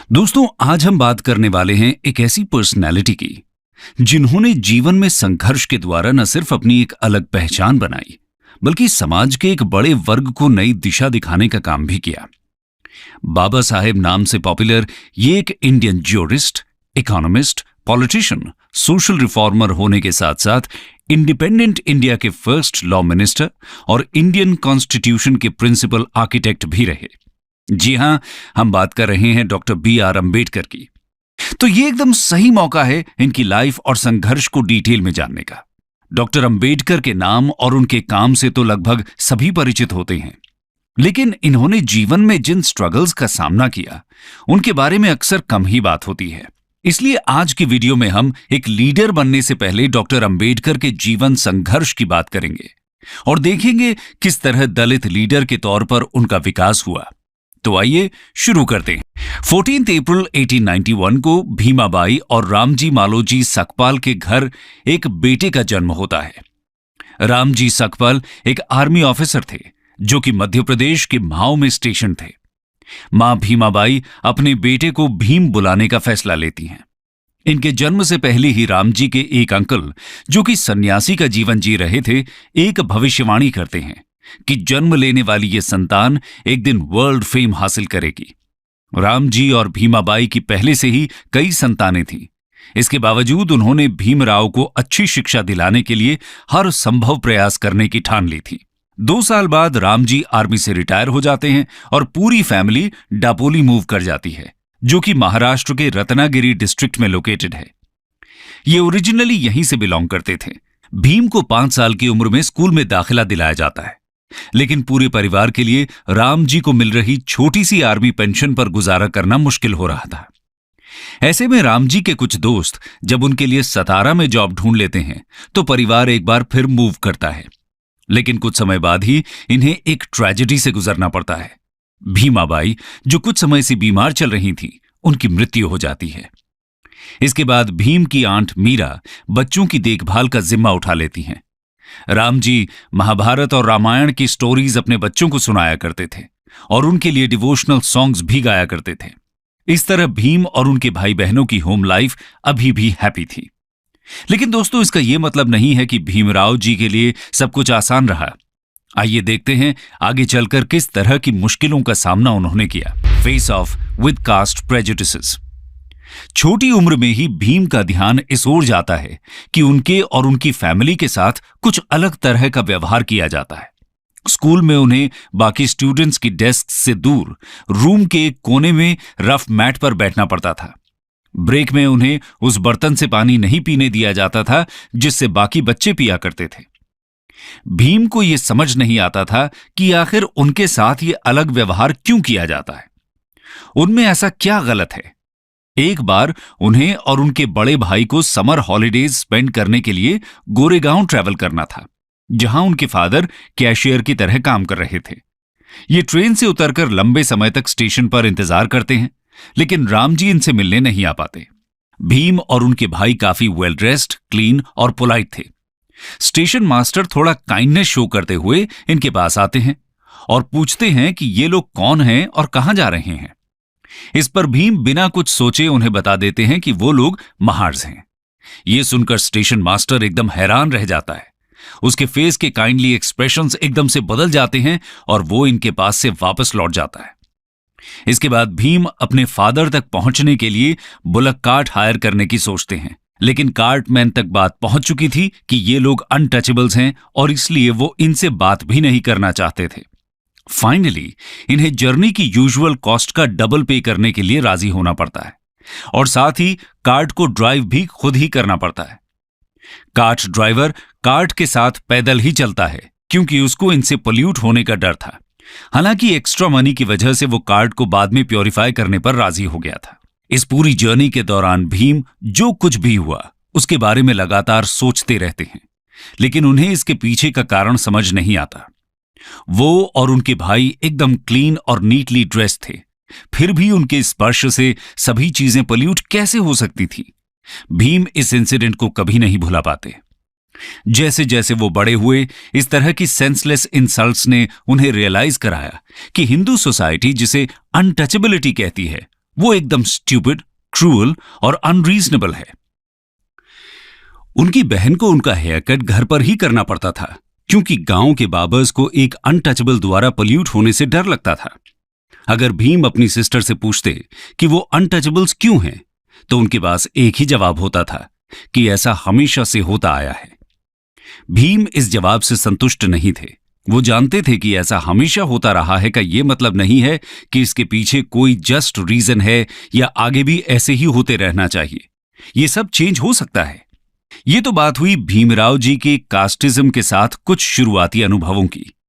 दोस्तों, आज हम बात करने वाले हैं एक ऐसी पर्सनैलिटी की जिन्होंने जीवन में संघर्ष के द्वारा न सिर्फ अपनी एक अलग पहचान बनाई, बल्कि समाज के एक बड़े वर्ग को नई दिशा दिखाने का काम भी किया। बाबा साहेब नाम से पॉपुलर ये एक Indian jurist, economist, politician, social reformer होने के साथ साथ इंडिपेंडेंट इंडिया के फर्स्ट लॉ मिनिस्टर और इंडियन कॉन्स्टिट्यूशन के प्रिंसिपल आर्किटेक्ट भी रहे। जी हां, हम बात कर रहे हैं डॉक्टर B.R. अम्बेडकर की। तो ये एकदम सही मौका है इनकी लाइफ और संघर्ष को डिटेल में जानने का। डॉक्टर अम्बेडकर के नाम और उनके काम से तो लगभग सभी परिचित होते हैं, लेकिन इन्होंने जीवन में जिन स्ट्रगल्स का सामना किया उनके बारे में अक्सर कम ही बात होती है। इसलिए आज की वीडियो में हम एक लीडर बनने से पहले डॉक्टर अम्बेडकर के जीवन संघर्ष की बात करेंगे और देखेंगे किस तरह दलित लीडर के तौर पर उनका विकास हुआ। तो आइए शुरू करते हैं। 14 अप्रैल 1891 को भीमाबाई और रामजी मालोजी सकपाल के घर एक बेटे का जन्म होता है। रामजी सकपाल एक आर्मी ऑफिसर थे जो कि मध्य प्रदेश के म्हाऊ में स्टेशन थे। मां भीमाबाई अपने बेटे को भीम बुलाने का फैसला लेती हैं। इनके जन्म से पहले ही रामजी के एक अंकल, जो कि सन्यासी का जीवन जी रहे थे, एक भविष्यवाणी करते हैं कि जन्म लेने वाली ये संतान एक दिन वर्ल्ड फेम हासिल करेगी। रामजी और भीमाबाई की पहले से ही कई संतानें थीं। इसके बावजूद उन्होंने भीमराव को अच्छी शिक्षा दिलाने के लिए हर संभव प्रयास करने की ठान ली थी। 2 साल बाद रामजी आर्मी से रिटायर हो जाते हैं और पूरी फैमिली डापोली मूव कर जाती है, जो कि महाराष्ट्र के रत्नागिरी डिस्ट्रिक्ट में लोकेटेड है। ये ओरिजिनली यहीं से बिलोंग करते थे। भीम को 5 साल की उम्र में स्कूल में दाखिला दिलाया जाता है, लेकिन पूरे परिवार के लिए रामजी को मिल रही छोटी सी आर्मी पेंशन पर गुजारा करना मुश्किल हो रहा था। ऐसे में रामजी के कुछ दोस्त जब उनके लिए सतारा में जॉब ढूंढ लेते हैं तो परिवार एक बार फिर मूव करता है, लेकिन कुछ समय बाद ही इन्हें एक ट्रेजेडी से गुजरना पड़ता है। भीमाबाई, जो कुछ समय से बीमार चल रही थी, उनकी मृत्यु हो जाती है। इसके बाद भीम की आंट मीरा बच्चों की देखभाल का जिम्मा उठा लेती हैं। रामजी महाभारत और रामायण की स्टोरीज अपने बच्चों को सुनाया करते थे और उनके लिए डिवोशनल सॉन्ग्स भी गाया करते थे। इस तरह भीम और उनके भाई बहनों की होम लाइफ अभी भी हैप्पी थी। लेकिन दोस्तों, इसका यह मतलब नहीं है कि भीमराव जी के लिए सब कुछ आसान रहा। आइए देखते हैं आगे चलकर किस तरह की मुश्किलों का सामना उन्होंने किया। Face of with caste prejudices. छोटी उम्र में ही भीम का ध्यान इस ओर जाता है कि उनके और उनकी फैमिली के साथ कुछ अलग तरह का व्यवहार किया जाता है। स्कूल में उन्हें बाकी स्टूडेंट्स की डेस्क से दूर रूम के एक कोने में रफ मैट पर बैठना पड़ता था। ब्रेक में उन्हें उस बर्तन से पानी नहीं पीने दिया जाता था जिससे बाकी बच्चे पिया करते थे। भीम को यह समझ नहीं आता था कि आखिर उनके साथ ये अलग व्यवहार क्यों किया जाता है। उनमें ऐसा क्या गलत है। एक बार उन्हें और उनके बड़े भाई को समर हॉलिडेज स्पेंड करने के लिए गोरेगांव ट्रैवल करना था, जहां उनके फादर कैशियर की तरह काम कर रहे थे। ये ट्रेन से उतरकर लंबे समय तक स्टेशन पर इंतजार करते हैं, लेकिन रामजी इनसे मिलने नहीं आ पाते। भीम और उनके भाई काफी वेल ड्रेस्ड, क्लीन और पोलाइट थे। स्टेशन मास्टर थोड़ा काइंडनेस शो करते हुए इनके पास आते हैं और पूछते हैं कि ये लोग कौन हैं और कहां जा रहे हैं। इस पर भीम बिना कुछ सोचे उन्हें बता देते हैं कि वो लोग महार्स हैं। ये सुनकर स्टेशन मास्टर एकदम हैरान रह जाता है। उसके फेस के काइंडली एक्सप्रेशंस एकदम से बदल जाते हैं और वो इनके पास से वापस लौट जाता है। इसके बाद भीम अपने फादर तक पहुंचने के लिए बुलक कार्ट हायर करने की सोचते हैं, लेकिन कार्टमैन तक बात पहुंच चुकी थी कि ये लोग अनटचेबल्स हैं और इसलिए वो इनसे बात भी नहीं करना चाहते थे। फाइनली इन्हें जर्नी की यूजुअल कॉस्ट का डबल पे करने के लिए राजी होना पड़ता है और साथ ही कार्ट को ड्राइव भी खुद ही करना पड़ता है। कार्ट ड्राइवर कार्ट के साथ पैदल ही चलता है क्योंकि उसको इनसे पोल्यूट होने का डर था। हालांकि एक्स्ट्रा मनी की वजह से वो कार्ट को बाद में प्योरीफाई करने पर राजी हो गया था। इस पूरी जर्नी के दौरान भीम जो कुछ भी हुआ उसके बारे में लगातार सोचते रहते हैं, लेकिन उन्हें इसके पीछे का कारण समझ नहीं आता। वो और उनके भाई एकदम क्लीन और नीटली ड्रेस थे, फिर भी उनके स्पर्श से सभी चीजें पोल्यूट कैसे हो सकती थी। भीम इस इंसिडेंट को कभी नहीं भुला पाते। जैसे जैसे वो बड़े हुए, इस तरह की सेंसलेस इंसल्ट्स ने उन्हें रियलाइज कराया कि हिंदू सोसाइटी जिसे अनटचेबिलिटी कहती है, वो एकदम स्टूपिड, क्रूअल और अनरीजनेबल है। उनकी बहन को उनका हेयर कट घर पर ही करना पड़ता था, क्योंकि गांव के बाबर्स को एक अनटचेबल द्वारा पोल्यूट होने से डर लगता था। अगर भीम अपनी सिस्टर से पूछते कि वो अनटचेबल्स क्यों हैं, तो उनके पास एक ही जवाब होता था कि ऐसा हमेशा से होता आया है। भीम इस जवाब से संतुष्ट नहीं थे। वो जानते थे कि ऐसा हमेशा होता रहा है का ये मतलब नहीं है कि इसके पीछे कोई जस्ट रीजन है या आगे भी ऐसे ही होते रहना चाहिए। ये सब चेंज हो सकता है। ये तो बात हुई भीमराव जी के कास्टिज्म के साथ कुछ शुरुआती अनुभवों की।